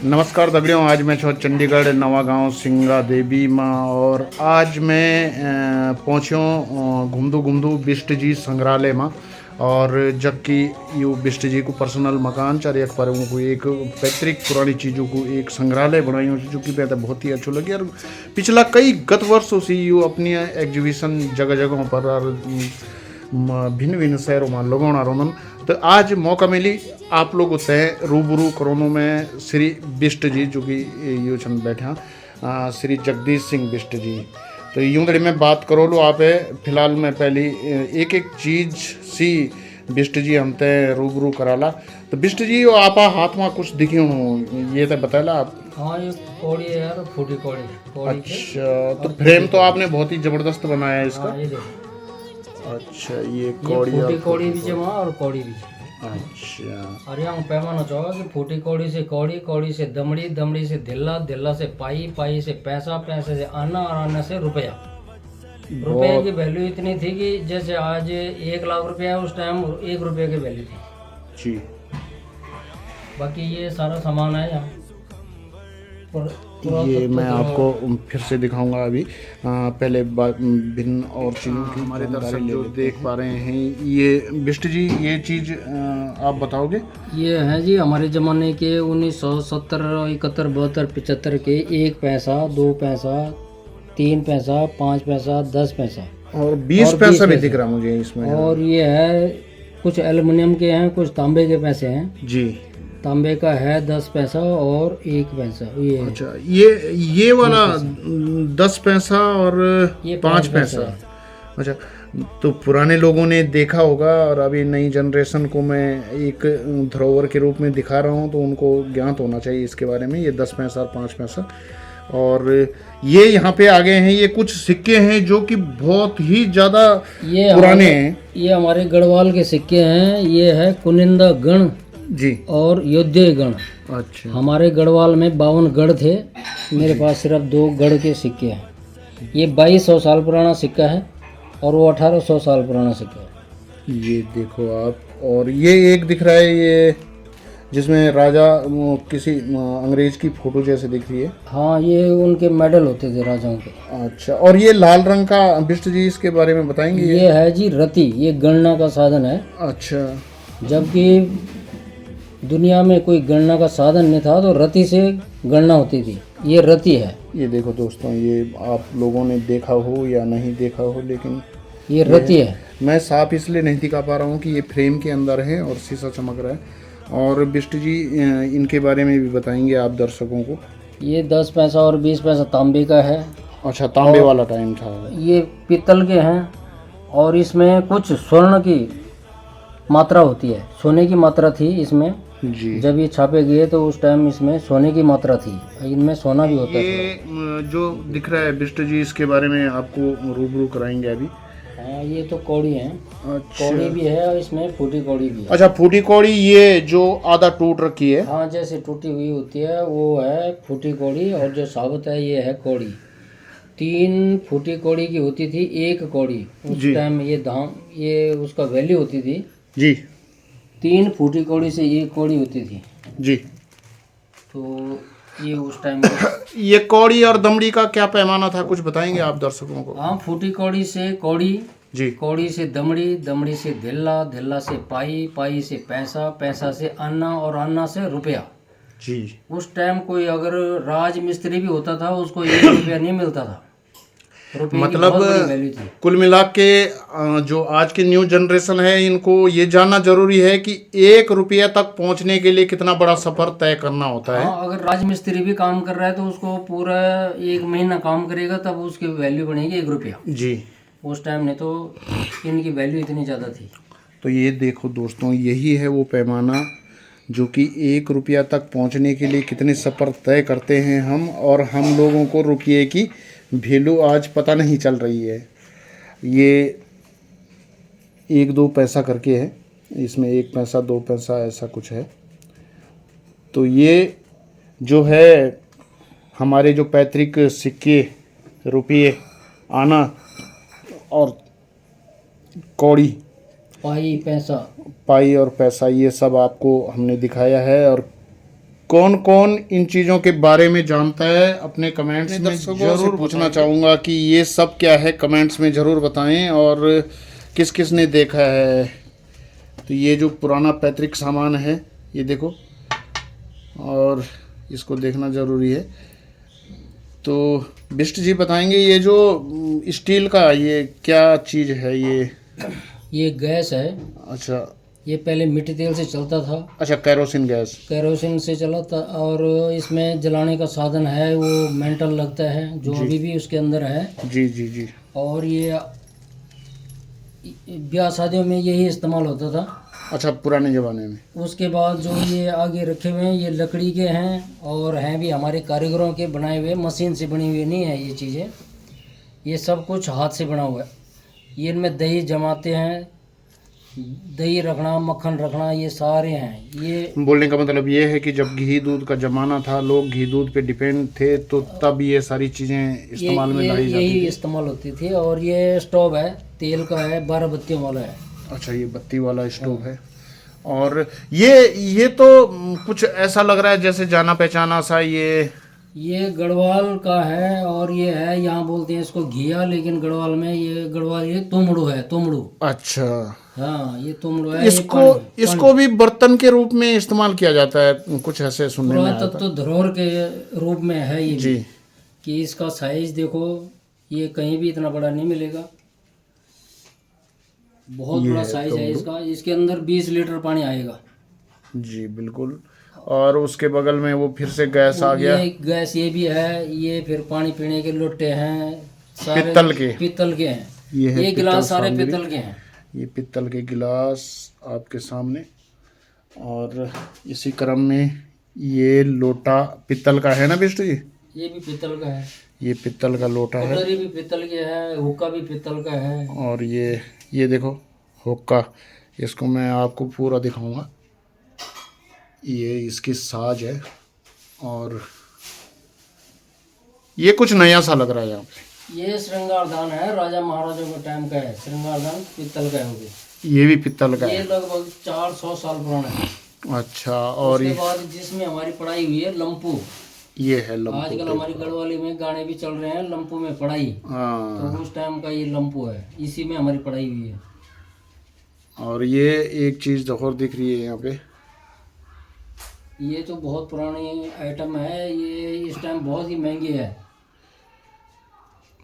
नमस्कार दगड़ियों, आज मैं छो चंडीगढ़ नवा गांव सिंगा देवी माँ और आज मैं पहुँचो घूमदू घूमदू बिष्ट जी संग्रहालय में। और जबकि यू बिष्ट जी को पर्सनल मकान चार एक पर उनको एक पैतृक पुरानी चीज़ों को एक संग्रहालय बनाई हो जो कि बेहतर बहुत ही अच्छो लगे। और पिछला कई गत वर्षों से यू अपनी एग्जीबिशन जगह जगहों पर और भिन्न भिन्न शहरों में लगाना रोमन। तो आज मौका मिली आप लोग से रूबरू करोनो में श्री बिष्ट जी जो कि यो छन बैठा श्री जगदीश सिंह बिष्ट जी। तो यूं तड़ी में बात करो लो आप फिलहाल में पहली एक एक चीज़ सी बिष्ट जी हमते रूबरू कराला। तो बिष्ट जी वो आपा हाथ में कुछ दिखे हो ये तो बताला आप। हाँ, ये कौड़ी है यार, फूटी कौड़ी कौड़ी के। अच्छा, तो फ्रेम तो आपने बहुत ही ज़बरदस्त बनाया है इसका। हाँ, ये देखो, अच्छा, ये ये कौड़ी फूटी और कौड़ी भी जमा और कौड़ी भी। अच्छा अरे हम पैमाना चाहोगा कि फूटी कौड़ी से कौड़ी, कौड़ी से दमड़ी, दमड़ी से दिल्ला, दिल्ला से पाई, पाई से पैसा, पैसे से आना और आना से रुपया। रुपये की वैल्यू इतनी थी कि जैसे आज 1 लाख रुपया उस टाइम 1 रुपये की वैल्यू थी। जी, बाकी ये सारा सामान है यहाँ ये मैं आपको फिर से दिखाऊंगा अभी। पहले भिन्न और चीज़ों की हमारे दर्शक जो देख पा रहे हैं ये बिष्ट जी ये चीज़ आप बताओगे। ये है जी हमारे ज़माने के 1970, 71, 72, 75 के 1 पैसा, 2 पैसा, 3 पैसा, 5 पैसा, 10 पैसा और 20 पैसा भी दिख रहा मुझे इसमें। और ये है कुछ एल्युमिनियम के हैं, कुछ तांबे के पैसे हैं। जी, तांबे का है 10 पैसा और 1 पैसा। ये अच्छा, ये वाला 10 पैसा और ये 5 पैसा। अच्छा, तो पुराने लोगों ने देखा होगा और अभी नई जनरेशन को मैं एक धरोहर के रूप में दिखा रहा हूँ तो उनको ज्ञात होना चाहिए इसके बारे में। ये 10 पैसा और 5 पैसा और ये यहाँ पे आ गए हैं। ये कुछ सिक्के हैं जो कि बहुत ही ज़्यादा पुराने हैं। ये हमारे गढ़वाल के सिक्के हैं। ये है कुनिंदा गण जी, और योद्धे गण। अच्छा, हमारे गढ़वाल में 52 गढ़ थे, मेरे पास सिर्फ 2 गढ़ के सिक्के हैं। ये 2200 साल पुराना सिक्का है और वो 1800 साल पुराना सिक्का है। ये देखो आप। और ये एक दिख रहा है ये जिसमें राजा किसी अंग्रेज की फोटो जैसे दिख रही है। हाँ, ये उनके मेडल होते थे राजाओं के। अच्छा, और ये लाल रंग का बिष्ट जी इसके बारे में बताएंगे। ये है जी रति, ये गणना का साधन है। अच्छा, जबकि दुनिया में कोई गणना का साधन नहीं था तो रति से गणना होती थी। ये रति है। ये देखो दोस्तों, ये आप लोगों ने देखा हो या नहीं देखा हो लेकिन ये रति है। मैं साफ इसलिए नहीं दिखा पा रहा हूँ कि ये फ्रेम के अंदर है और शीशा चमक रहा है। और बिष्ट जी इनके बारे में भी बताएंगे आप दर्शकों को। ये 10 पैसा और 20 पैसा तांबे का है। अच्छा, तांबे वाला टाइम था। ये पीतल के हैं और इसमें कुछ स्वर्ण की मात्रा होती है, सोने की मात्रा थी इसमें। जी, जब ये छापे गए तो उस टाइम इसमें सोने की मात्रा थी, इनमें सोना भी होता ये जो दिख रहा है बिष्ट जी इसके बारे में आपको रूबरू कराएंगे अभी। हाँ, ये तो कौड़ी है। अच्छा, कौड़ी भी है और इसमें फूटी कौड़ी भी है। अच्छा, फूटी कौड़ी ये जो आधा टूट रखी है। हाँ, जैसे टूटी हुई होती है वो है फूटी कौड़ी और जो साबुत है ये है कौड़ी। 3 फूटी कौड़ी की होती थी, 1 कौड़ी उस टाइम ये उसका वैल्यू होती थी जी, 3 फूटी कौड़ी से 1 कौड़ी होती थी। जी, तो ये उस टाइम ये कौड़ी और दमड़ी का क्या पैमाना था कुछ बताएंगे आप दर्शकों को। हाँ, फूटी कौड़ी से कौड़ी, जी, कौड़ी से दमड़ी, दमड़ी से दिल्ला, दिल्ला से पाई, पाई से पैसा, पैसा से आना और आना से रुपया। जी, उस टाइम कोई अगर राज मिस्त्री भी होता था उसको 1 रुपया नहीं मिलता था। रुपये की मतलब बहुत बड़ी वैल्यू थी। कुल मिला के जो आज की न्यू जनरेशन है इनको ये जानना जरूरी है कि 1 रुपया तक पहुंचने के लिए कितना बड़ा सफर तय करना होता है। हाँ, अगर राज मिस्त्री भी काम कर रहा है तो उसको पूरा 1 महीना काम करेगा तब उसकी वैल्यू बनेगी 1 रुपया। जी, उस टाइम नहीं तो इनकी वैल्यू इतनी ज़्यादा थी। तो ये देखो दोस्तों, यही है वो पैमाना जो कि 1 रुपया तक पहुंचने के लिए कितने सफ़र तय करते हैं हम। और हम लोगों को रुपये की वैल्यू आज पता नहीं चल रही है। ये 1-2 पैसा करके है, इसमें 1 पैसा 2 पैसा ऐसा कुछ है। तो ये जो है हमारे जो पैतृक सिक्के, रुपये, आना और कौड़ी, पाई पैसा, पाई और पैसा, ये सब आपको हमने दिखाया है। और कौन कौन इन चीज़ों के बारे में जानता है अपने कमेंट्स में जरूर पूछना चाहूँगा कि ये सब क्या है, कमेंट्स में ज़रूर बताएं। और किस किस ने देखा है। तो ये जो पुराना पैतृक सामान है ये देखो, और इसको देखना ज़रूरी है। तो बिष्ट जी बताएंगे ये जो स्टील का ये क्या चीज़ है? ये गैस है। अच्छा, ये पहले मिट्टी तेल से चलता था। अच्छा, कैरोसिन गैस। केरोसिन से चला था, और इसमें जलाने का साधन है वो मेंटल लगता है जो अभी भी उसके अंदर है। जी जी जी। और ये ब्याह शादियों में यही इस्तेमाल होता था। अच्छा, पुराने ज़माने में। उसके बाद जो ये आगे रखे हुए हैं ये लकड़ी के हैं, और हैं भी हमारे कारीगरों के बनाए हुए, मशीन से बनी हुई नहीं है ये चीज़ें। ये सब कुछ हाथ से बना हुआ है। ये इनमें दही जमाते हैं, दही रखना, मक्खन रखना, ये सारे हैं। ये बोलने का मतलब ये है कि जब घी दूध का जमाना था, लोग घी दूध पे डिपेंड थे, तो तब ये सारी चीज़ें इस्तेमाल में लाई जाती यही थी। इस्तेमाल होती थी। और ये स्टोव है, तेल का है, 12 बत्तियों वाला है। अच्छा, ये बत्ती वाला स्टोव है। और ये तो कुछ ऐसा लग रहा है जैसे जाना पहचाना सा। ये गढ़वाल का है, और ये है, यहाँ बोलते हैं इसको घिया, लेकिन गढ़वाल में ये गढ़वाल ये तुमड़ू है, तुमड़ू। अच्छा, हाँ, ये तुमड़ू है। इसको भी बर्तन के रूप में इस्तेमाल किया जाता है, कुछ ऐसे सुनने में आया था। पुरातत्व धरोहर के रूप में है ये जी। भी। कि इसका साइज देखो, ये कहीं भी इतना बड़ा नहीं मिलेगा। बहुत बड़ा साइज है इसका। इसके अंदर 20 लीटर पानी आएगा। जी बिल्कुल। और उसके बगल में वो फिर से गैस आ गया। ये गैस ये भी है। ये फिर पानी पीने के लोटे हैं, सारे पित्तल के हैं। ये गिलास सारे पित्तल के हैं। ये पित्तल के गिलास आपके सामने। और इसी क्रम में ये लोटा पित्तल का है ना बिष्ट जी? ये भी पित्तल का है। ये पित्तल का लोटा है। कटोरी भी पित्तल के है, हुक्का भी पित्तल का है। और ये देखो हुक्का, इसको मैं आपको पूरा दिखाऊंगा। ये इसकी साज है, और ये कुछ नया सा लग रहा है यहाँ पे। ये श्रृंगारदान है, राजा महाराजा के टाइम का है। श्रृंगारदान पित्तल का है। ये भी पित्तल का ये है। लगभग 400 साल पुराना है। अच्छा। और उसके बाद जिसमें हमारी पढ़ाई हुई है लंपू। ये है लंपू। आजकल हमारी गढ़वाली में गाने भी चल रहे हैं लंपू में पढ़ाई। हाँ। तो उस टाइम का ये लंपू है, इसी में हमारी पढ़ाई हुई है। और ये एक चीज और दिख रही है यहाँ पे। ये तो बहुत पुरानी आइटम है। ये इस टाइम बहुत ही महंगी है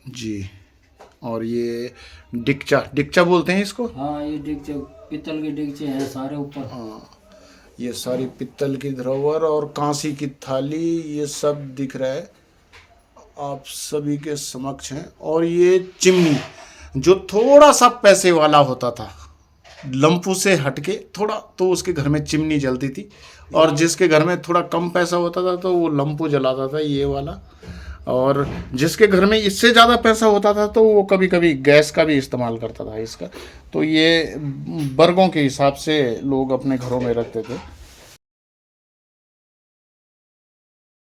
जी। और ये डिक्चा बोलते हैं इसको। हाँ, ये डिगचे, पित्तल के डिगचे हैं सारे ऊपर। हाँ, ये सारी पित्तल की धरोहर और कांसी की थाली, ये सब दिख रहा है आप सभी के समक्ष हैं। और ये चिमनी जो थोड़ा सा पैसे वाला होता था, लंपू से हटके थोड़ा, तो उसके घर में चिमनी जलती थी। और जिसके घर में थोड़ा कम पैसा होता था तो वो लंपू जलाता था, ये वाला। और जिसके घर में इससे ज़्यादा पैसा होता था तो वो कभी कभी गैस का भी इस्तेमाल करता था इसका। तो ये वर्गों के हिसाब से लोग अपने घरों में रखते थे।